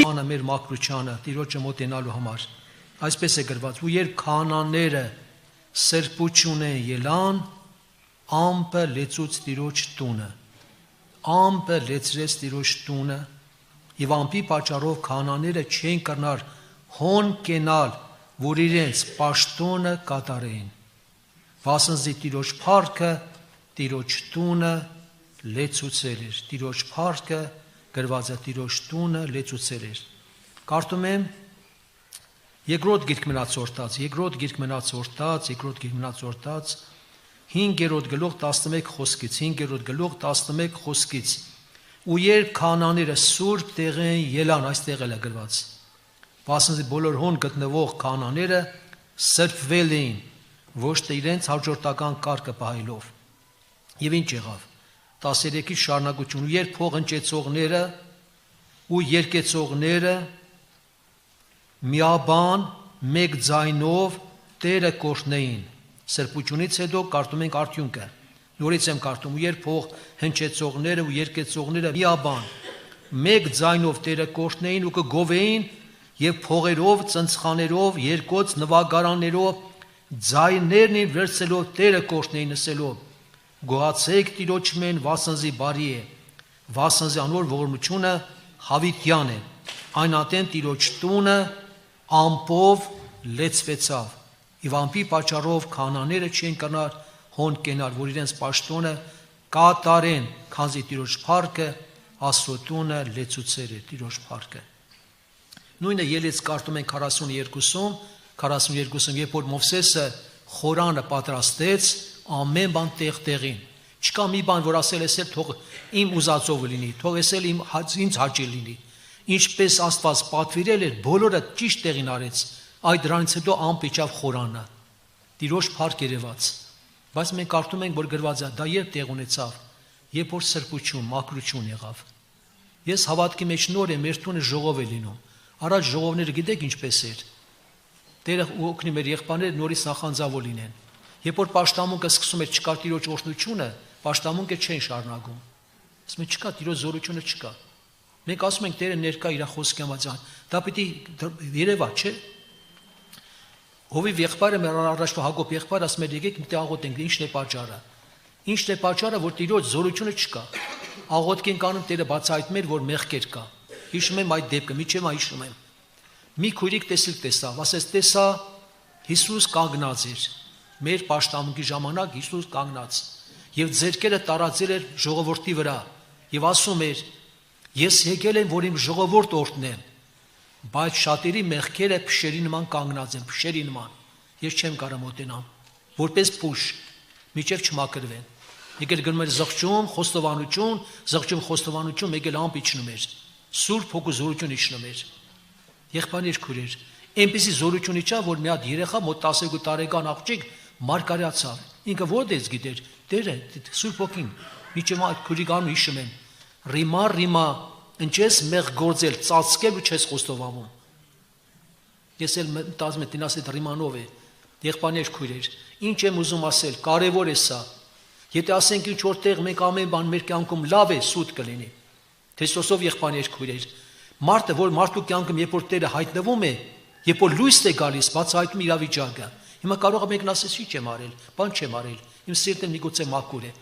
Անը մեր մաքրությանը Տիրոջը մոտենալու համար այսպես է գրված ու երբ քահանաները սրբություն են ելան ամպը լեցուց Տիրոջ տունը ամպը լեցրեց Տիրոջ տունը եւ ամպի պատճառով քահանաները չեն կրնար հոն կենալ որ իրենց պաշտոնը կատարեին վասնզի Տիրոջ փառքը Տիրոջ տունը լեցուցել էր Տիրոջ փառքը գրված է Տիրոջ տունը լեցուցել էր կարդում եմ երկրորդ գիրք մնացորդած 5-րդ գլուխ 11 խոսքից ու երբ քահանաները սուրբ տեղեն ելան այստեղ էլ է գրված վասնզի բոլոր հոն գտնվող քահանաները սրբվել էին ոչ թե իրենց հաջորդական կարգը պահելով եւ ինչ եղավ 13-ի շարունակություն ու երբ փող հնչեցողները ու երկեցողները միաբան մեկ ձայնով Տերը կոչնեին սրբությունից հետո կարդում ենք արդյունքը նորից եմ կարդում ու երբ փող հնչեցողները ու երկեցողները միաբան մեկ ձայնով Տերը կոչնեին ու կգովեին եւ փողերով ծնցխաներով երկոց նվագարաններով ձայներն վերցելով Տերը կոչնեին ասելով գոհացեք Տիրոջ մեն վասնզի բարի է վասնզի անոր ողորմությունը հավիտյան է այն ատեն Տիրոջ տունը ամպով լեցվեցավ եւ ամպի պատճառով քահանաները չեն կրնար հոն կենալ որ իրենց պաշտոնը կատարեն քանզի Տիրոջ փառքը Աստծո տունը լեցուցել է Տիրոջ փառքը նույնը ելից կարդում են 42-ում երբ որ Մովսեսը խորանը պատրաստեց ամեն բան տեղին չկա մի բան որ ասել էսել թող իմ ուզածով լինի թող էսել ինձ հաճի լինի ինչպես Աստված պատվիրել էր բոլորը ճիշտ տեղին արեց այդ դրանից հետո ամպ իջավ խորանը Տիրոջ փառք երևաց բայց մենք կարդում ենք որ գրված է դա երբ տեղ ունեցավ երբ որ սրբություն մաքրություն եղավ ես հավատքի մեջ նոր եմ մեր տունը ժողով է լինում առաջ ժողովները գիտեք ինչպես էր Տերը օգնի մեր եղբայրները նորից նախանձավոր լինեն երբ որ պաշտամունքը սկսում էր չկա Տիրոջ օրհնությունը պաշտամունքը չեն շարունակում ասում են չկա Տիրոջ զորությունը չկա մենք ասում ենք Տերը ներկա իր խոսքի համաձայն դա պիտի երևա չէ Հովիվ եղբայրը մեր առաջվա Հակոբ եղբայրը ասում էր եկեք մտի աղոթենք ինչն է պատճառը որ Տիրոջ զորությունը չկա աղոթք ենք անում Տերը բացահայտում էր որ մեղքեր կա հիշում եմ այդ դեպքը միջև հիշում եմ մի քույրիկ տեսավ ասես տեսա Հիսուս կանգնած էր մեր պաշտամունքի ժամանակ Հիսուս կանգնած եւ ձեռքերը տարածել էր ժողովրդի վրա եւ ասում էր ես եկել եմ որ իմ ժողովուրդ օրհնեմ բայց շատերի մեղքերը փշերի նման կանգնած են փշերի նման ես չեմ կարող մոտենամ որպես փուշ միջև չմաքրվեն եկել գնում էր զղջում խոստովանություն եկել ամպ իջնում էր սուրբ հոգու զորություն իջնում էր եղբայրներ քուրեր այնպեսի զորություն իջավ որ մի հատ երեխա մոտ 12 տարեկան աղջիկ մարգարեացավ ինքը որտեղից գիտեր Տերը սուրբ հոգին միջև այդ քուրիկանը հիշում են ռիմա ինչես մեղ գործել ծածկել ու չես խոստովանում ես էլ մտածում եմ դինասի ռիմանով է եղբայրներ քույրեր ինչ եմ ուզում ասել կարևոր է սա եթե ասենք ինչ որտեղ մենք ամեն բան մեր կյանքում լավ է սուտ կլինի Քրիստոսով եղբայրներ քույրեր մարդը որ մարդու կյանքում երբ որ Տերը հայտնվում է երբ որ լույս է գալիս բացահայտում իրավիճակը հիմա կարող է մեկն ասես ինչ եմ արել բան չեմ արել իմ սիրտը միգուցե մաքուր է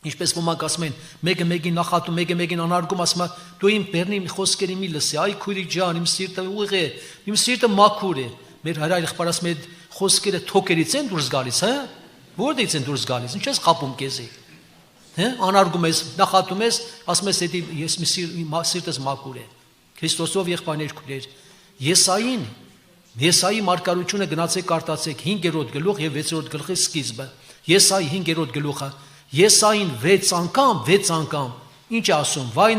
Ինչպես ոմանք ասում են, մեկը մեկին նախատում, մեկը մեկին անարգում, ասում է, դու իմ բեռնի խոսքերի մի լսի, այ քույրիկ ջան, իմ սիրտը ուղիղ է, իմ սիրտը մաքուր է։ Մեր հայր եղբայր ասում է, խոսքերը թոքերից են դուրս գալիս, հա? Որտեղից են դուրս գալիս։ Ինչ ես խապում քեզի։ Հա? Անարգում ես, նախատում ես, ասում ես, դե ես մի սիրտս մաքուր է։ Քրիստոսով եղբայրներ քույրեր, Եսայի մարգարությունը գնացեք արտացեք 5-րդ գլուխ եւ 6-րդ գլխի սկիզբը։ Եսայի 5-րդ գլուխը Եսային 6 անգամ ինչ ասում վայ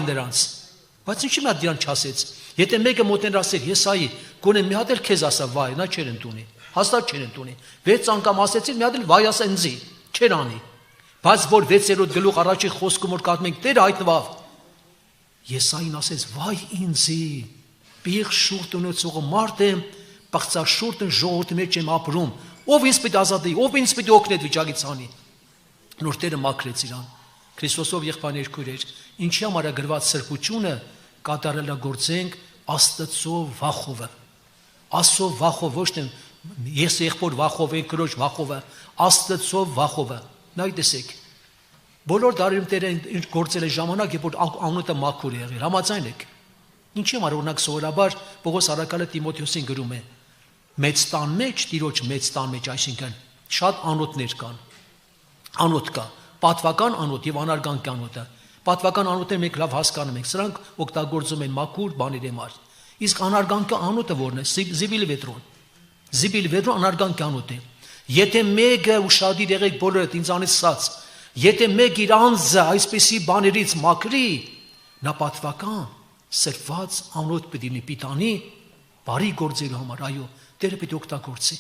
նրանց բայց ինչի՞ մա դրան չասեց եթե մեկը մոտեներ ասեր Եսայի գոնե մի հատ էլ քեզ ասա վայ նա չեր ընդունի հաստատ չեր ընդունի 6 անգամ ասեցին մի հատ էլ վայ ասա ինձի չեր անի բայց որ 6-րդ գլուխ առաջի խոսքում որ կատում ենք Տերը հայտնվավ Եսային ասեց վայ ինձի Պիղ շուրջ ունեցողը մարդ եմ պղծաշուրջ ժողովրդի մեջ եմ ապրում ով ինձ պիտի ազատի ով ինձ պիտի օգնի վիճակից անի նոր Տերը մաքրեց իրան Քրիստոսով եղբայրներ քույրեր Ինչի համար է գրված սրբությունը կատարելագործենք Աստծո վախովը։ Աստծո վախով, ոչ թե ես եղբոր վախով եմ, քրոջ վախովը, Աստծո վախովը։ Նայ տեսեք։ Բոլոր դարերում Տերը իր գործել է ժամանակ, երբ որ անունը մաքուր է եղել։ Համաձայն եք։ Ինչի համար օրինակ սովորաբար Պողոս առաքյալը Տիմոթեոսին գրում է. մեծ տան մեջ, Տիրոջ մեծ տան մեջ, այսինքն շատ անոթներ կան։ Անոթ կա, պատվական անոթ եւ անարգանք անոթը։ Պատվական անոթները մենք լավ հասկանում ենք, սրանք օգտագործում են մաքուր բաների համար։ Իսկ անարգանքը անոթը որն է? Զիբիլ վեդրոն։ Զիբիլ վեդրոն անարգանքը անոթ է։ Եթե մեկը ուշադիր եղեք բոլորդ ինձանից սած, եթե մեկ իր անձը այսպիսի բաներից մաքրի, նա պատվական սրբված անոթ պետք է պիտանի բարի գործելու համար, այո, Տերը պետք է օգտագործի։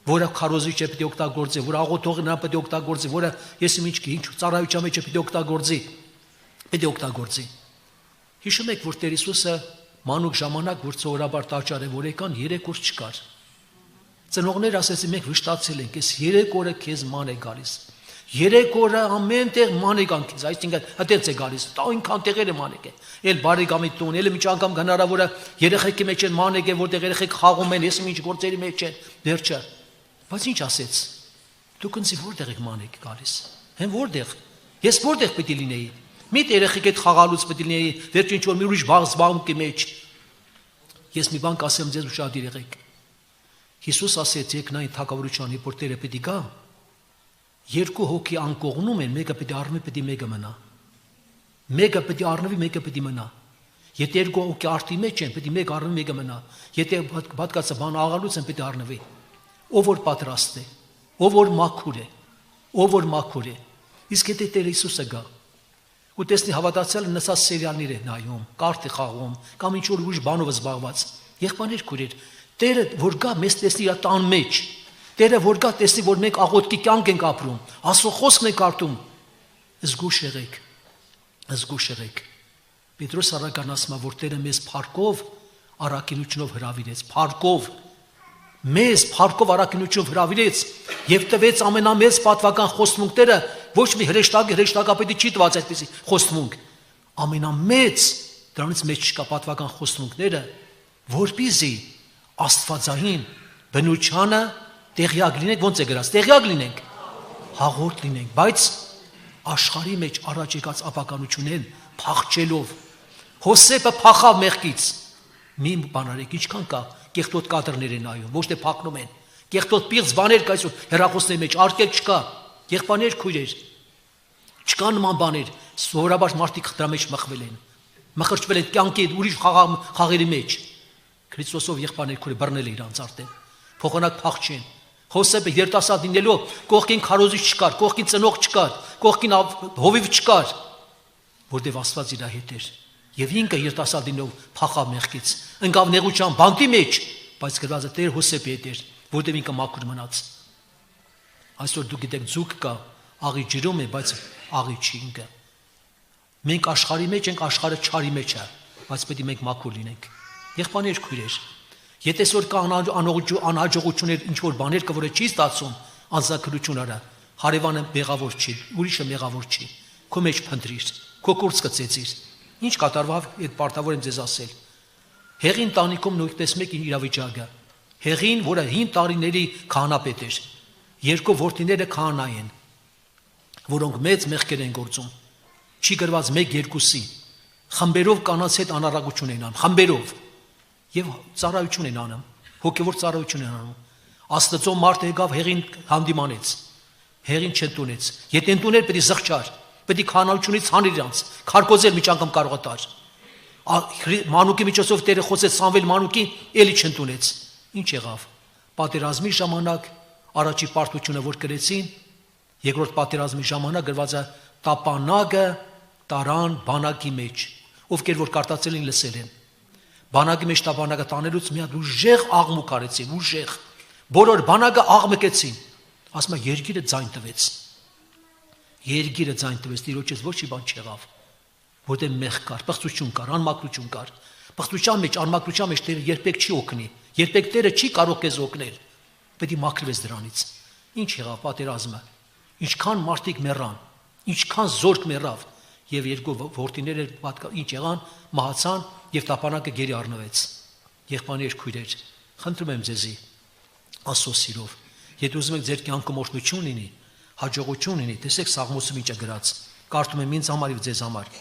Որը քարոզիչ է պետք է օգտագործի, որը աղոթողը նա պետք է օգտագործի, որը ես ինչ ծառայության մեջ պետք է օգտագործի, պետք է օգտագործի։ Հիշում եք, որ Տեր Հիսուսը մանուկ ժամանակ, որ սովորաբար տաճար է, որ եկան 3 օր չկար։ Ծնողներ ասեցին, մենք վշտացել ենք, այս 3 օրը քեզ ման է գալիս։ 3 օրը ամեն տեղ ման է գան քեզ, այսինքն հտեց է գալիս, այնքան տեղերը ման է։ Էլ բարեկամի տուն, էլ մի անգամ հնարավոր է երեխեքի մեջ են ման եկել, որտեղ երեխեք խաղում են, ես ինչ գործերի մեջ են, վերջը։ Բայց ինչ ասեց։ Դուք ինձ որտեղ եք ման եք գալիս։ Հեն որտեղ։ Ես որտեղ պետք է լինեի։ Մի երեխեք հետ խաղալուց պետք է լինեի, վերջ ինչ որ մի ուրիշ զբաղմունքի մեջ։ Ես մի բան կասեմ ձեզ ուշադիր եղեք։ Հիսուս ասեց, եք նայ թագավորության հիպորտերը պետք է գա։ 2 հոգի անկողնում են, մեկը պետք է առնվի, պետք է մեկը մնա։ Մեկը պետք է առնվի, մեկը պետք է մնա։ Եթե 2 հոգի արդի մեջ են, պետք է մեկ առնվի, մեկը մնա։ Եթե բացկացը բան աղալուց են, պետք է առնվի։ Ով որ պատրաստ է, ով որ մաքուր է, ով որ մաքուր է։ Իսկ եթե Տեր Հիսուսը գա, ու տեսնի հավատացյալը նստած սերիալներ է նայում, կարտ է խաղում, կամ ինչ որ ուրիշ բանով զբաղված։ Եղբայրներ քուրեր, Տերը որ գա մեզ տեսնի իր տան մեջ, Տերը որ գա տեսնի, որ մենք աղոթքի կյանք ենք ապրում, Աստծո խոսքն ենք արտում, զգուշ եղեք, զգուշ եղեք։ Պետրոս առաքյալն ասում է, որ Տերը մեզ փառքով առաքինությունով հրավիրեց, փառքով մեզ փառքով առաքինությունով հրավիրեց եւ տվեց ամենամեծ պատվական խոստմունքները, ոչ մի հրեշտակապետի չի տված այդպեսի խոստմունք, ամենամեծ դրանից մեջ չկա պատվական խոստմունքները, որպեսզի Աստվածային բնությանը տեղյակ լինենք, ոնց է գրած, տեղյակ լինենք, հաղորդ լինենք, բայց աշխարհի մեջ առաջ եկած ապականությունեն փախչելով, Հոսեփը փախավ մեղքից, մի բան արեք, ինչքան կա, կեղտոտ կադրներ են նայում, ոչ թե փակնում են, կեղտոտ պիղծ բաներ կա այսօր հեռախոսների մեջ, արկել չկա, եղբայրներ քույրեր, չկա նման բաներ, սովորաբար մարդիկ դրա մեջ մխվել են, մխրճվել են կյանքի ուրիշ խաղերի մեջ, Քրիստոսով եղբայրներ քույրեր բռնել է իրանց արդեն, փոխանակ փախչեն, Հոսեփը երիտասարդ լինելով, կողքին քարոզիչ չկար, կողքին ծնող չկար, կողքին հովիվ չկար, որտեղ Աստված իր հետ էր, եւ ինքը երիտասարդ լինելով փախավ մեղքից, ընկավ նեղության բանտի մեջ, բայց գրված է Տեր Հոսեփի հետ էր, որտեղ ինքը մաքուր մնաց։ Այսօր դուք գիտեք ձուկ կա, աղի ջրում է, բայց աղի չի ինքը։ Մենք աշխարհի մեջ ենք, աշխարհը չարի մեջ է, բայց պետք է մենք մաքուր լինենք։ Եղբայրներ քույրեր, եթե այսօր կա անհաջողություններ, ինչ որ բաներ կա, որը չի ստացվում, անձնագրությունները, հարևանը մեղավոր չի, ուրիշը մեղավոր չի, քո մեջ փնտրիր, քո կուրծքը ծեծիր։ Ինչ կատարվավ, այդ պարտավոր եմ ձեզ ասել։ Հեղին տանիքում նույնպես մեկին իրավիճակը։ Հեղին, որը 5 տարիների քահանապետ էր, 2 որդիները քահանա են, որոնք մեծ մեղքեր են գործում։ Չի գրված 1-2-ի։ Խմբերով կանանց հետ անարագություն են անում, խմբերով։ Եվ ծառայություն են անում, հոգևոր ծառայություն են անում։ Աստծո մարդը եկավ հեղին հանդիմանեց, հեղին չընդունեց։ Եթե ընդուներ, պետք է զղջար, պետք է քահանայությունից հաներ իրանց, քարկոզել մի անգամ կարող է տար։ Մանուկի միջոցով Տերը խոսեց Սամվել մանուկին, էլի չընդունեց։ Ինչ եղավ։ Պատերազմի ժամանակ առաջի պարտությունը որ գրեցին, երկրորդ պատերազմի ժամանակ գրված է տապանակը տարան բանակի մեջ, ովքեր որ կարտացել են լսել են։ Բանակի մեջ տապանակը տանելուց մի հատ ուժեղ աղմուկ արեցին, ուժեղ։ Բոլոր բանակը աղմկեցին։ Ասում է երկիրը ձայն տվեց։ Երկիրը ձայն տվեց, Տիրոջից ոչ մի բան չեղավ։ Որտեղ մեղք կար, պղծություն կար, անմաքրություն կար։ Պղծության մեջ, անմաքրության մեջ Տերը երբեք չի օգնի։ Երբեք Տերը չի կարող քեզ օգնել։ Պետք է մաքրվես դրանից։ Ինչ եղավ պատերազմը։ Ինչքան մարդիկ մեռան, ինչքան զորք մեռավ։ Եվ երկու որդիները ինչ եղան, մահացան եւ տապանակը գերի առնվեց։ Եղբայրներ, քույրեր, խնդրում եմ ձեզի Աստծո սիրով, եթե ուզում եք ձեր կյանքում օրհնություն լինի, հաջողություն լինի, տեսեք Սաղմոսում ինչը գրած։ Կարդում եմ ինձ համար եւ ձեզ համար։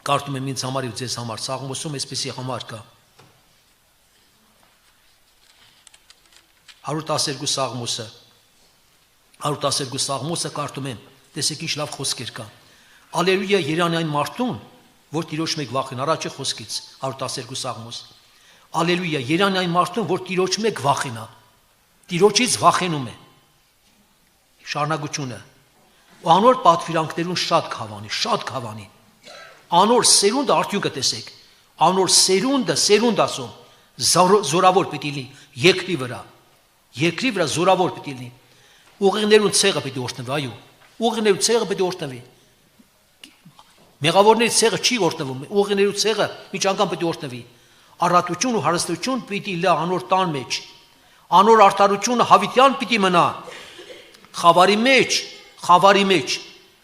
Կարդում եմ ինձ համար եւ ձեզ համար։ Սաղմոսում այսպեսի համար կա։ 112 Սաղմոսը 112 Սաղմոսը կարդում եմ, տեսեք ինչ լավ խոսքեր կա։ Ալելույա երանի այն մարդուն, որ Տիրոջ մեկ վախեն, առաջի խոսքից 112 Սաղմոս։ Ալելույա երանի այն մարդուն, որ Տիրոջ մեկ վախենա, Տիրոջից վախենում է։ Շարունակությունը։ Ու անոր պատվիրանքներուն շատ քավանի։ Անոր սերունդը արդյունքը տեսեք։ Անոր սերունդ ասում, զորավոր պիտի լինի երկրի վրա։ Երկրի վրա զորավոր պիտի լինի։ Ուղիներուն ցեղը պիտի օրհնվի, այո։ Ուղիներուն ցեղը պիտի օրհնվի։ Մեղավորների ցեղը չի օրհնվում, ուղիներու ցեղը ինչ անգամ պիտի օրհնվի։ Առատություն ու հարստություն պիտի լա անոր տան մեջ։ Անոր արդարությունը հավիտյան պիտի մնա։ Խավարի մեջ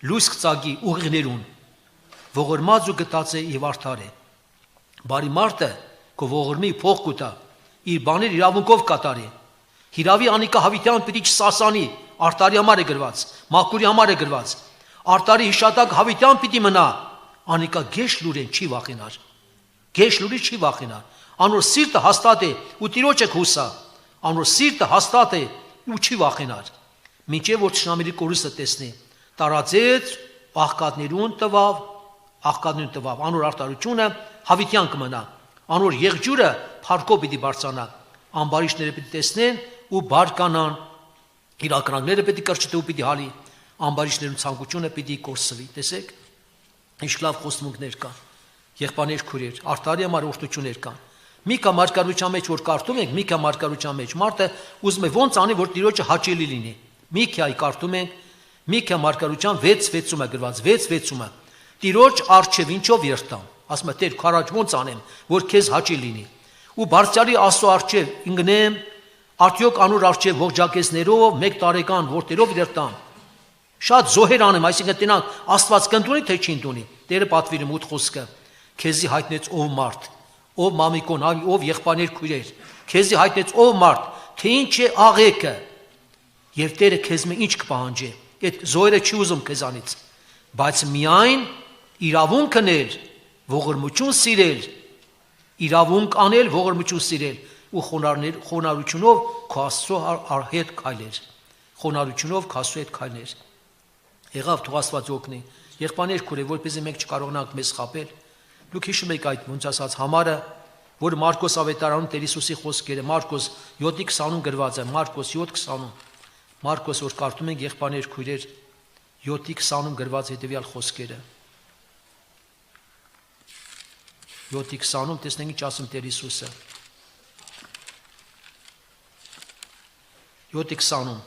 լույս կծագի ուղիներուն։ Ողորմած ու գտած է եւ արդար է։ Բարի մարդը կո ողորմի փող կուտա, իր բաներ իրավունքով կատարի։ Հիրավի անիկա հավիտյան պիտի չսասանի, արդարի համար է գրված, մաքուրի համար է գրված։ Արտարի հիշատակ հավիտյան պիտի մնա, անիկա գեշ լուրեն չի վախենար, գեշ լուրի չի վախենար, անոր սիրտը հաստատ է ու Տիրոջը հուսա, անոր սիրտը հաստատ է ու չի վախենար, մինչև որ թշնամիի կորուստը տեսնի, տարածեց աղքատներուն տվավ, անոր արտարությունը հավիտյան կմնա, անոր եղջյուրը փառքով պիտի բարձրանա, ամբարիշները պիտի տեսնեն ու բարկանան, իր ակրանքները պիտի կրճտի ու պիտի հալի, ամբարիշներուն ցանկությունը պիտի կորսվի, տեսեք, ինչ լավ խոստմունքներ կան, եղբայրներ, քույրեր, արդարի համար օրհնություններ կան։ Միքա մարգարության մեջ որ կարդում ենք, Միքա մարգարության մեջ մարդը ուզում է ոնց անի, որ Տիրոջը հաճելի լինի։ Միքայի կարդում ենք, Միքա մարգարության 6:6-ը գրված, 6:6-ը։ Տիրոջ արչև ինչով երթամ, ասում է Տեր, քարաջ ոնց անեմ, որ քեզ հաճի լինի։ Ու բարձրալի Աստծո արչև ինգնեմ, արդյոք անոր արչև ողջակեզներով, 1 տարեկան որդերով երթամ։ Շատ զոհեր անեմ, այսինքն տնանք Աստված կընդունի թե չի ընդունի։ Տերը պատվիրում 8 խոսքը։ Քեզի հայտնեց ով մարդ, ով մամիկոն, ով եղբայրներ քույրեր։ Քեզի հայտնեց ով մարդ, թե ինչ է աղեկը։ Եվ Տերը քեզ մե ինչ կպահանջի։ Այդ զոհերը չի ուզում քեզանից, բայց միայն իրավունքն էր ողորմություն սիրել, իրավունք անել, ողորմություն սիրել ու խոնարհությունով քո Աստծո հետ քայլեր։ Խոնարհությունով քո Աստծո հետ քայլեր։ Եղավ թող Աստված օգնի։ Եղբայրներ քույրեր, որպեսզի մենք չկարողանանք մեզ խաբել։ Դուք հիշում եք այդ ոնց ասած համարը, որ Մարկոս ավետարանում Տեր Հիսուսի խոսքերը, Մարկոս 7:20 գրված է, Մարկոս 7:20։ Մարկոս որ կարդում ենք եղբայրներ քույրեր 7:20 գրված հետևյալ խոսքերը։ 7:20 տեսնենք ինչ ասում Տեր Հիսուսը։ 7:20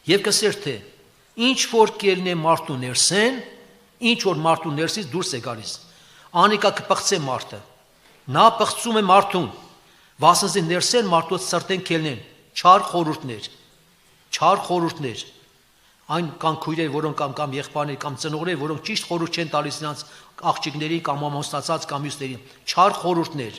Եվ կսեր թե ինչ որ կելն է մարդու ներսեն, ինչ որ մարդու ներսից դուրս է գալիս, անիկա կպղծե մարդը, նա պղծում է մարդուն, վասնզի ներսեն մարդոց սրտեն կելնեն, չար խորհուրդներ, այն կան քույրեր, որոնք կամ եղբայրներ կամ ծնողներ, որոնք ճիշտ խորհուրդ չեն տալիս նրանց աղջիկների կամ ամուսնացած կամ մյուսներին, չար խորհուրդներ,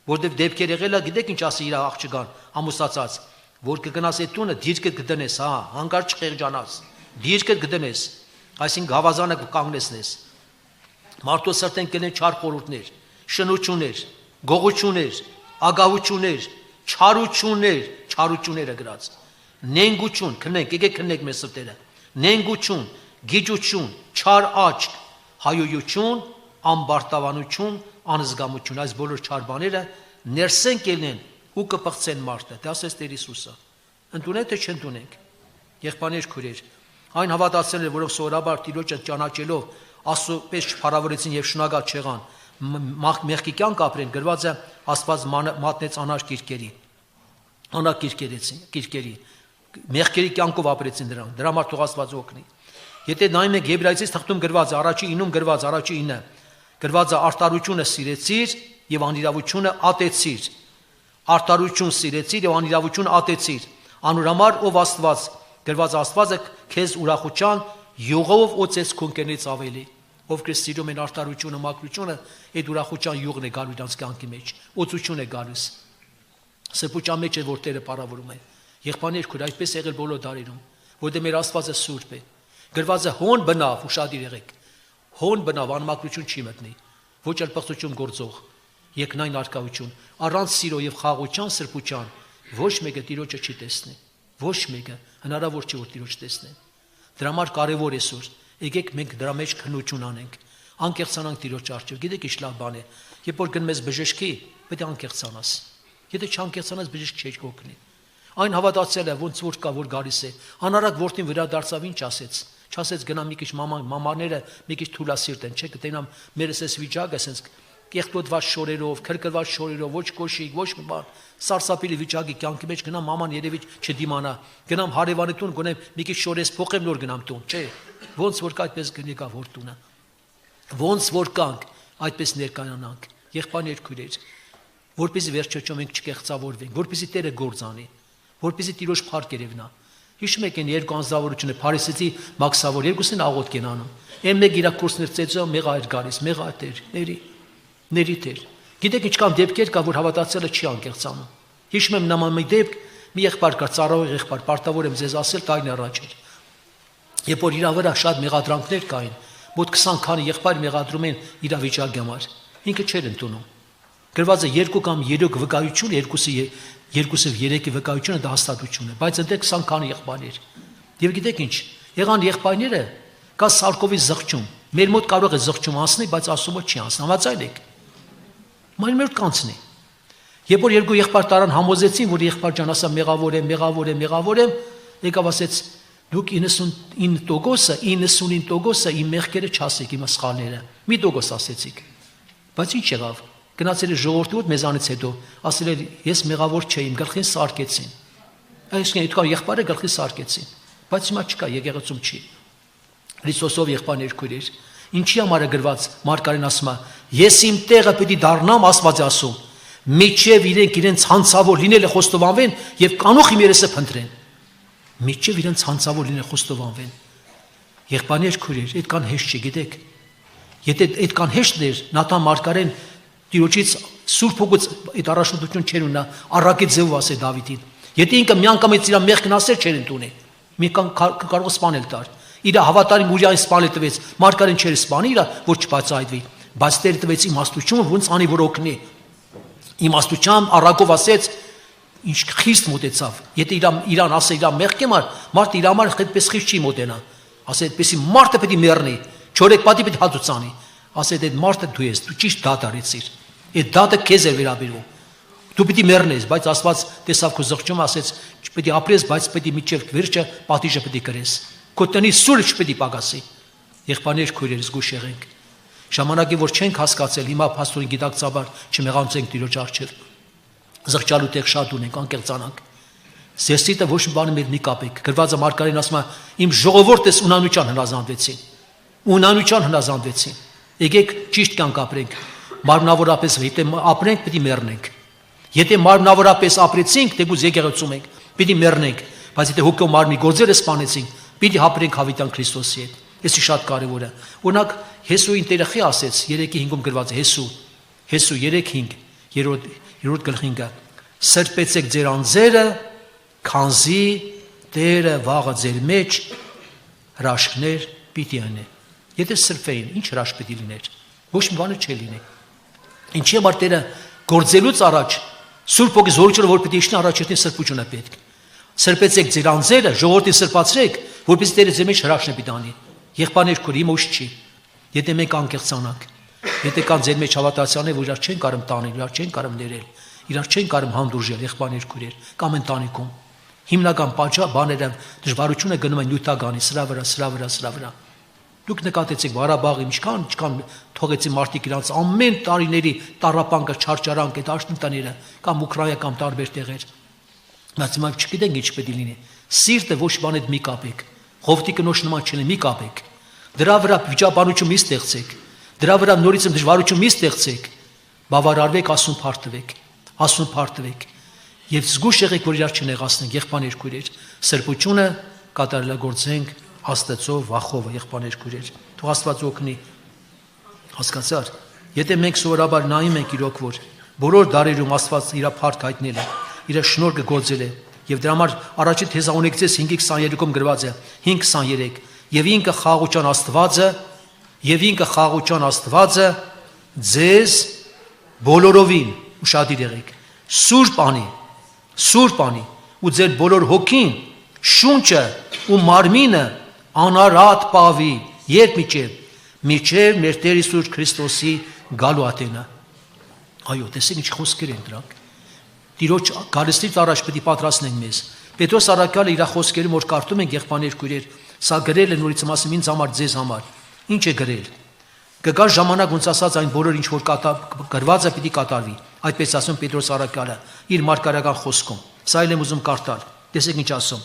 որտեղ դեպքեր եղել է, գիտեք ինչ ասի իր աղջկան, ամուսնացած, որ կգնաս այդ տունը դիրքը կդնես, հա, հանկարծ չխեղճանաս, դիրքը կդնես, այսինքն գավազանը կկանգնեցնես։ Մարդոց սրտեն կլեն չար խորհուրդներ, շնություններ, գողություններ, ագահություններ, չարությունները գրած, նենգություն, քնենք, եկեք քննենք մեր սրտերը, նենգություն, գիջություն, չար աչք, հայոյություն, ամբարտավանություն, անզգամություն, այս բոլոր չար բաները ներսեն կելնեն ու կպղծեն մարդը, դա ասես Տեր Հիսուսը։ Ընդունենք թե չընդունենք։ Եղբայրներ քույրեր, այն հավատացյալները, որոնք սովորաբար Տիրոջը ճանաչելով Աստծո պես չփառավորեցին եւ շնորհակալ չեղան, մեղքի կյանք ապրեն, գրված է Աստված մատնեց անար կիրկերի, մեղքերի կյանքով ապրեցին դրանք, դրա համար թող Աստված օգնի։ Եթե նայում եք Եբրայեցիս թղթում գրված է, առաջի 9-ում գրված, առաջի 9, գրված է արտարությունը սիրեցիր եւ անիրավությունը ատեցիր։ Արտարություն սիրեցիր եւ անիրավություն ատեցիր։ Անոր համար ով Աստված, գրված Աստվածը քեզ ուրախության յուղով օծեց քունկենից ավելի, ով քրիստիդում են արտարությունը, մաքրությունը, այդ ուրախության յուղն է գալու իրանց կյանքի մեջ, օծություն է գալուս։ Սրբության մեջ է որ Տերը պարավորում է։ Եղբայրներ քույր, այդպես եղել բոլոր դարերում, որտեղ մեր Աստվածը սուրբ է։ Գրված է հոն բնավ, ուշադիր եղեք։ Հոն բնավ անմաքրություն չի մտնի, ոչ էլ պղծություն գործող, երկնային արքայություն, առանց սիրո եւ խաղաղության սրբության ոչ մեկը Տիրոջը չի տեսնի, ոչ մեկը հնարավոր չի որ Տիրոջ տեսնեն։ Դրա համար կարևոր է սուր, եկեք մենք դրա մեջ քննություն անենք, անկեղծանանք Տիրոջ առջև։ Գիտեք ինչ լավ բան է, երբ որ գնում ես բժշկի, պետք է անկեղծանաս։ Եթե չանկեղծանաս բժիշկ չի օգնի։ Այն հավատացել է ոնց որ կա որ գալիս է։ Անարակ որդին վրա դարձավ ինչ ասեց։ Չասեց գնա մի քիչ մամաները մի քիչ թուլասիրտ են, չէ՞ կտենամ մերս էս վիճակը ասենց կեղտոտված շորերով, քրքրված շորերով, ոչ կոշիկ, ոչ մի բան, սարսափելի վիճակի կյանքի մեջ գնամ մաման երևի չդիմանա, գնամ հարևանի տուն, գոնեմ մի քիչ շորես փոխեմ նոր գնամ տուն, չէ՞։ Ոնց որ կա այդպես գնիկա որ տունը։ Ոնց որ կանք, այդպես ներկայանանք, եղբայրներ քույրեր, որպեսզի վերջոջո մենք չկեղծավորվենք, որպեսզի Տերը գործանի, որպեսզի Տիրոջ փառք երևնա։ Հիշում եք այն երկու անձնավորությունը Փարիսեցի Մաքսավոր երկուսին աղոթք են անում։ Այն մեկ իր կուրսներ ծեծո մեղա էր գալիս, մեղա Տեր, ների Տեր։ Գիտեք ինչքան դեպքեր կա որ հավատացյալը չի անկեղծանում։ Հիշում եմ նման մի դեպք, մի եղբայր կա, ծառայող եղբայր, պարտավոր եմ ձեզ ասել, տարին առաջ էր։ Երբ որ իր վրա շատ մեղադրանքներ կային, մոտ 20 քանի եղբայր մեղադրում են իր վիճակի համար, ինքը չէր ընդունում։ Գրված է 2 կամ 3 վկայություն, երկուսը 3-ի վկայությունը դա հաստատություն է, բայց այնտեղ 20 քանի եղբայրներ։ Եվ գիտեք ինչ, եղան եղբայրները կա սարկովի զղջում։ Մեր մոտ կարող է զղջում անցնել, բայց ասումը չի անցնի, համաձայն եք։ Մայր մեր կանցնի։ Երբ որ երկու եղբայր տարան համոզեցին, որ եղբայր ջան ասա մեղավոր եմ, եկավ ասեց դուք 99%-ը իմ մեղքերը չասեք, իմ սխալները։ Մի տոկոս ասեցիք։ Բայց ինչ եղավ։ Գնացել է ժողովրդի մոտ մեզանից հետո, ասել էր ես մեղավոր չէի, իմ գլխին սարկեցին։ Այսինքն այդքան եղբայրը գլխին սարկեցին, բայց հիմա չկա, եկեղեցում չի։ Քրիստոսով եղբայրներ քույրեր, ինչի համար է գրված Մարկարեն ասում է, ես իմ տեղը պիտի դառնամ, Աստված է ասում, միջև իրենց հանցավոր լինելը խոստովանվեն եւ կանուխ իմ երեսը փնտրեն։ Միջև իրենց հանցավոր լինելը խոստովանվեն։ Եղբայրներ քույրեր, այդքան հեշտ չի, գիտեք։ Եթե այդքան հեշտ էր, Նաթան Մարկարեն Տիրոջից Սուրբ Հոգուց այդ առաջնորդություն չեր ունենա, առակի ձևով ասել Դավիթին։ Եթե ինքը մի անգամից իր մեղքն ասել չէր ընդունի, մի կարող սպանել տար։ Իր հավատարիմ Ուրիային սպանել տվեց, Մարկարեն չէր սպանի իր, որ չբացահայտվի, բայց Տերը տվեց իմաստություն, ոնց անի որ օգնի։ Իմաստությամբ առակով ասեց, ինչ խիստ մոտեցավ։ Եթե իրան ասել իր մեղքի համար, մարդը իր համար այդպես խիստ չի մոտենա։ Ասել այդպեսի մարդը պետք է մեռնի, չորեք պատի պետք է հատուցանի։ Ասել այդ մարդը դու ես, դու ճիշտ դատ արեցիր։ Այդ դատը քեզ է վերաբերում։ Դու պիտի մեռնես, բայց Աստված տեսավ քո զղջումը, ասեց, չպետք է ապրես, բայց պետք է միջև վերջը պատիժը պետք է կրես։ Քո տնի սուրը չպետք է պակասի։ Եղբայրներ քույրեր զգուշ եղենք։ Ժամանակի որ չենք հասկացել, հիմա փաստորեն գիտակցաբար չմեղանցենք Տիրոջ առջև։ Զղջալու տեղ շատ ունենք, անկեղծանանք։ Զեսիտը ոչ մի բանը մեր մի կապեք։ Գրված է Մարկարեն ասում է, իմ ժողովուրդս ունանության հնազանդվեցին։ Եկեք ճիշտ կյանք ապրենք, մարմնավորապես եթե ապրենք, պիտի մեռնենք։ Եթե մարմնավորապես ապրեցինք, թեկուզ եկեղեցում ենք, պիտի մեռնենք, բայց եթե հոգով մարմնի գործերը սպանեցինք, պիտի հապրենք հավիտյան Քրիստոսի հետ։ Էսի շատ կարևոր է։ Օրինակ Հեսուին Տերը խի ասեց 3:5-ում գրված է Հեսու 3:5, երրորդ գլխինը, սրբեցեք ձեր անձերը, քանզի Տերը վաղը ձեր մեջ հրաշքներ պիտի անե։ Եթե սրբեին, ինչ հրաշք պիտի լիներ։ Ոչ մի բան չի լինի։ Ինչի համար Տերը գործելուց առաջ Սուրբ Հոգի զորությունը որ պիտի իջնի առաջին սրբությունը պետք։ Սրբեցեք ձեր անձերը, ժողովրդին սրբացրեք, որպեսզի Տերը ձեր մեջ հրաշքներ պիտի անի։ Եղբայրներ քույր, իմ ուշ չի։ Եթե մենք անկեղծանանք, եթե կան ձեր մեջ հավատացյալներ, որ իրար չեն կարող տանել, իրար չեն կարող ներել, իրար չեն կարող հանդուրժել, եղբայրներ քույրեր, կամ ընտանիքում։ Հիմնական բաները դժվարությունը գնում են նյութականի սրա վրա։ Դուք նկատեցիք Ղարաբաղի ինչքան թողեցի մարդիկ իրանց ամեն տարիների տառապանքը, չարչարանք, այդ աշտանները կամ Ուկրաինա կամ տարբեր տեղեր։ Բայց հիմա չգիտենք ինչ պետք է լինի։ Սիրտը ոչ բան հետ մի կապեք։ Ղովտի կնոջ նման չլինի, մի կապեք։ Դրա վրա վիճաբանություն մի ստեղծեք։ Դրա վրա նորից դժվարություն մի ստեղծեք։ Բավարարվեք, ասուն փարթվեք։ Եվ զգուշ եղեք, որ իրար չնեղացնենք, եղբայրներ քույրեր։ Սրբությունը կատարելագործենք Աստծո վախով, եղբայրներ քույրեր։ Թող Աստված օգնի։ Հասկացար։ Եթե մենք սովորաբար նայում ենք իրոք, որ բոլոր դարերում Աստված իր փառք հայտնել է, իր շնորհը գործել է, եւ դրա համար առաջի Թեսաղոնիկեցիս 5:23-ում գրված է 5:23 եւ ինքը խաղաղության Աստվածը ձեզ բոլորովին ուշադիր եղեք սուրբ անի ու ձեր բոլոր հոգին շունչը ու մարմինը անարատ պահվի երբ միջև մեր Տեր Հիսուս Քրիստոսի գալու ատենը։ Այո, տեսեք ինչ խոսքեր են դրանք։ Տիրոջ գալստից առաջ պետք է պատրաստենք մեզ։ Պետրոս առաքյալը իր խոսքերում որ կարդում ենք եղբայրներ քույրեր, սա գրել է նորից ասում ինձ համար, ձեզ համար։ Ինչ է գրել։ Կգա ժամանակ ոնց ասած այն բոլոր ինչ որ գրված է պիտի կատարվի։ Այդպես ասում Պետրոս առաքյալը իր մարգարեական խոսքում։ Սա էլ եմ ուզում կարդալ։ Տեսեք ինչ ասում։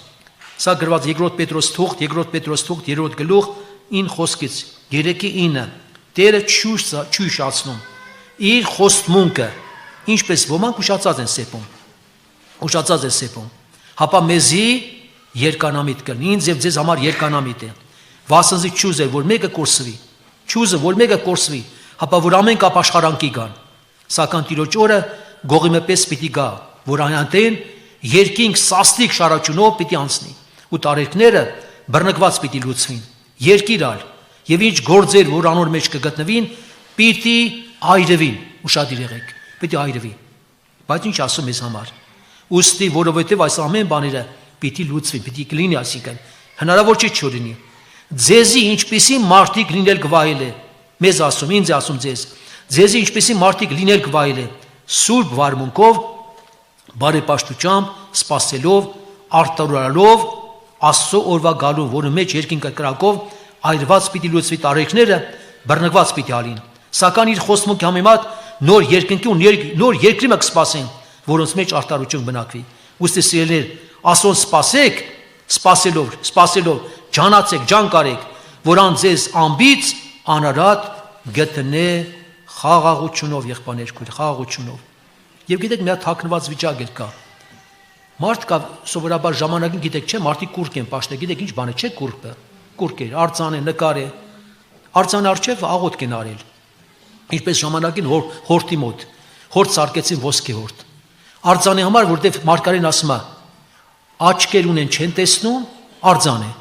Սա գրված 2 Պետրոս թուղթ 3 գլուխ 9 խոսքից 3:9 Տերը չուշացնում իր խոստմունքը, ինչպես ոմանք ուշացած են սեպում, հապա մեզի երկանամիտ կլինի, ինձ եւ ձեզ համար երկանամիտ է, վասնզի չուզեր, որ մեկը կորսվի, հապա որ ամենք ապաշխարանքի գան, սակայն Տիրոջ օրը գողի մեպես պիտի գա, որ այնտեն երկինք սաստիկ շարաչունով պիտի անցնի, ու տարերքները բռնկված պիտի լուծվին, երկիրալ, եւ ինչ գործեր, որ անոր մեջ կգտնվին, պիտի այրվին, ուշադիր եղեք, պիտի այրվի, բայց ինչ ասում ես համար, ուստի, որովհետև այս ամեն բաները պիտի լուծվի, պիտի կլինի, այսինքն, հնարավոր չի չլինի, ձեզի ինչպիսի մարդիկ լինել գվայել է, մեզ ասում, ինձ ասում ձեզ, ձեզի ինչպիսի մարդիկ լինել գվայել է, սուրբ վարմունքով, բարեպաշտությամբ, սպասելով, արտարալով, Աստծո օրվա գալու, որը մեջ երկինքը կրակով այրված պիտի լուծվի տարերքները, բռնկված պիտի ալին, սակայն իր խոստմունքի համեմատ նոր երկնքի ու նոր երկրի մը կսպասեն, որոնց մեջ արտարություն բնակվի։ Ուստի սիրելիներ, Աստծուն սպասելով, ջանացեք, ջանկարեք, որ ան ձեզ ամբից անարատ գտնե խաղաղությունով, եղբայրներ քույր, խաղաղությունով։ Եվ գիտեք, մի հատ թաքնված վիճակ էլ կա։ Մարդ կա սովորաբար ժամանակին գիտեք, չէ, մարդիկ կուրկ են պաշտել, գիտեք ինչ բան է, չէ, կուրկ է, արձան է, նկար է, արձան արջև աղոթք են արել, ինչպես ժամանակին հորտի մոտ, հորտ սարկեցին ոսկե հորտ, արձանի համար, որտև մարգարեն ասում է, աչքեր ունեն չեն տեսնում, արձան է,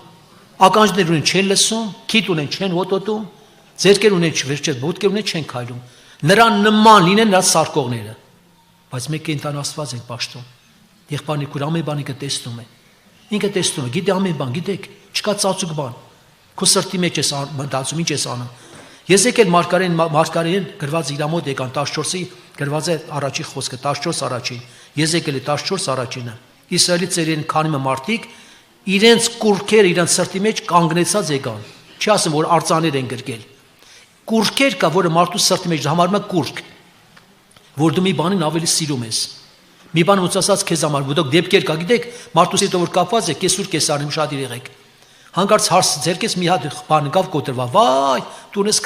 ականջներ ունեն չեն լսում, քիթ ունեն չեն ոտոտում, ձեռքեր ունեն ոտքեր ունեն չեն քայլում, նրան նման լինեն նրա սարկողները, բայց մեկ կենտան Աստված են պաշտում, եղբայրներ քույր ամեն բան ինքը տեսնում է, գիտե ամեն բան, գիտեք, չկա ծածուկ բան, քո սրտի մեջ ես մտածում, ինչ ես անում։ Ես եկել մարգարեն գրված իր մոտ եկան 14-ի գրված է առաջի խոսքը 14 առաջին։ Ես եկել է 14 առաջինը։ Իսրայելի ծերին քանի մարդիկ իրենց կուրքերը իրենց սրտի մեջ կանգնեցած եկան։ Չի ասում որ արձաներ են գրկել։ Կուրքեր կա, որը մարդու սրտի մեջ համարում է կուրք, որ դու մի բանին ավելի սիրում ես։ Մի բան ոնց ասած քեզ համար, դուք դեպքեր կա, գիտեք, մարդու սիրտը որ կապված է, կեսուր կեսարին շատ եղեք։ Հանկարծ հարց ձերքից մի հատ բան գավ կոտրվա, վայ, դու ես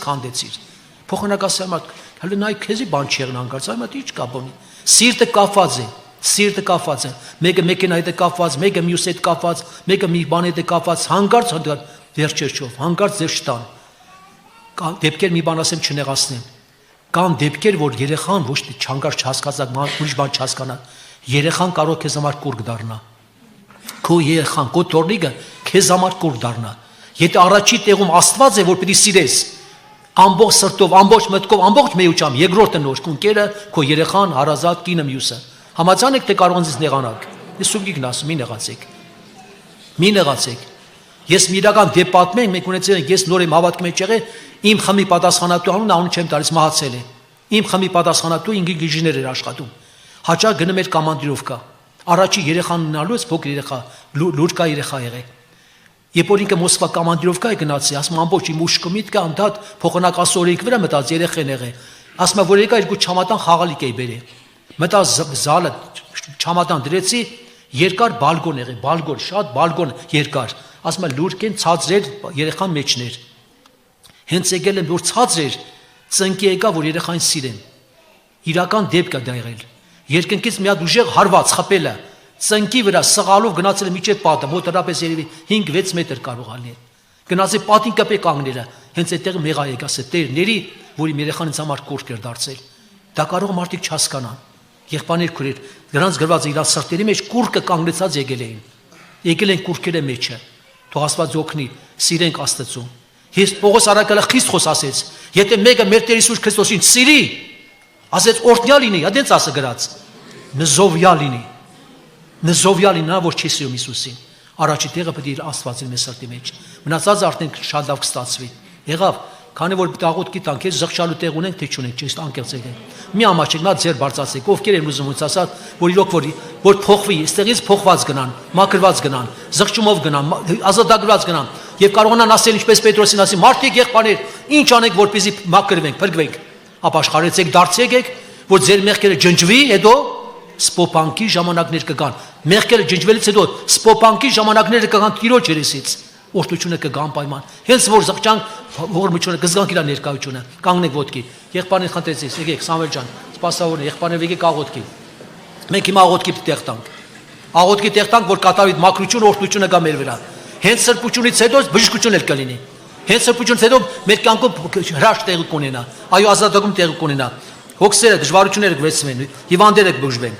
քանդեցիր։ Փոխանակ ասեմ, հələ նայ քեզի բան չի եղն հանկարծ, այ մատ ինչ կա բոնի։ Սիրտը կապված է։ Մեկը մեքենայի հետ կապված, մեկը մյուս հետ կապված, մեկը մի բանի հետ կապված, հանկարծ վերջերչով, հանկարծ ձեր շտան։ Կա դեպքեր մի բան ասեմ չնեղացնեմ։ Կան դեպքեր, որ երեխան ոչ թե չհանկարծ չհասկացա, ուրիշ բան չհասկանա։ Երեխան կարող քեզ համար կուրկ դառնա։ Քո երեխան, քո տորնիկը քեզ համար կուրկ դառնա։ Եթե առաջի տեղում Աստված է, որ պիտի սիրես, ամբողջ սրտով, ամբողջ մտքով, ամբողջ մեյությամբ, երկրորդը նոր քունկերը, քո երեխան, հարազատ կինը մյուսը։ Համաձայն եք թե կարող ինձ նեղանաք։ Ես սուգիկն ասում, մի նեղացեք։ Ես մի իրական դեպք պատմեմ, մենք ունեցել ենք, ես նոր եմ հավատքի մեջ եղել, իմ խմի պատասխանատու անունը անուն չեմ տալիս, մահացել է։ Իմ խմի պատասխանատու ինգիժներ էր աշխատում։ Հաճախ գնում էր կոմանդիրովկա։ Առաջի երեխան ունալուց փոքր երեխա, լուրկա երեխա եղել։ Երբ որ ինքը Մոսկվա կոմանդիրովկա է գնացի, ասում ամբողջ իմ ուշքը միտքը անդադ փոխանակ ասորիկ վրա մտած երեխեն եղել։ Ասում որ եկա երկու չամատան խաղալիք էի բերել։ Մտա զալը չամատան դրեցի, երկար բալկոն եղել, շատ բալկոն երկար։ Ասում լուրկեն ցածրեր երեխան մեջներ։ Հենց եկել եմ որ ցածրեր, ծնկի եկա որ երեխային սիրեն։ Իրական դեպք է դա եղել։ Երկնքից մի հատ ուժեղ հարված խփելը, Ծնկի վրա սղալով գնացել միջև պատը, մոտարապես երևի 5-6 մետր կարող ալի։ Գնացել պատին կպե կանգները, հենց այդտեղ մեղա եկաս է Տերների, որի երեխան ինձ համար կորք էր դարձել։ Դա կարող մարդիկ չհասկանան։ Եղբայրներ քուրեր, նրանց գրված իրար սրտերի մեջ կուրկը կանգնեցած եկել էին։ Եկել են կուրքերը մեջը։ Թող Աստված օգնի, սիրենք Աստծուն։ Ես Պողոս առաքյալը խիստ խոսացեց, եթե մեկը մեր Տեր Հիսուս Քրիստոսին սիրի, ասեց օրհնյալ լինի, այդպես ասը գրած, նզովյալ լինի։ Նզովյալ լինի նա, որ չի սիրում Հիսուսին։ Առաջի տեղը պետք է իր Աստվածին մեր սրտի մեջ։ Մնացածը արդեն շատ լավ կստացվի։ Եղավ, քանի որ տաղոթքի տանք է զղջալու տեղ ունենք, թե չունենք, ճիշտ անկեղծ եք։ Մի ամաչեք, նա ձեր բարձացեք, ովքեր են ուզում ասած, որ իրոք որ փոխվի, այստեղից փոխված գնան, մաքրված գնան, զղջումով գնան, ազատագրված գնան, եւ կարողանան ասել ինչպես Պետրոսին ասի, մարդիկ եղբայրներ, ինչ անենք, որպեսզի մաքրվենք, փրկվենք։ Ապաշխարեցեք, դարձեք եք, որ ձեր մեղքերը ջնջվի, հետո սպոպանքի ժամանակներ կգան։ Մեղքերը ջնջվելուց հետո սպոպանքի ժամանակները կգան Տիրոջ երեսից։ Օրհնությունը կգան պայման։ Հենց որ զղջանք ողորմությունը կզգանք իր ներկայությունը։ Կանգնեք ոտքի։ Եղբայրներ խնդրեցից, եկեք Սամվել ջան, սպասավորն եղբայրներ եկեք աղոթքի։ Մենք հիմա աղոթքի տեղ տանք։ Աղոթքի տեղ տանք, որ կատարվի մաքրություն, օրհնությունը գա մեր վրա։ Հենց սրբությունից հետո բժշկություն էլ կլինի։ Հենց սրբությունից հետո մեր կյանքում հրաշք տեղի կունենա։ Այո, ազատագում տեղի կունենա։ Հոգսերը, դժվարությունները կվերցվեն, հիվանդները կբուժվեն։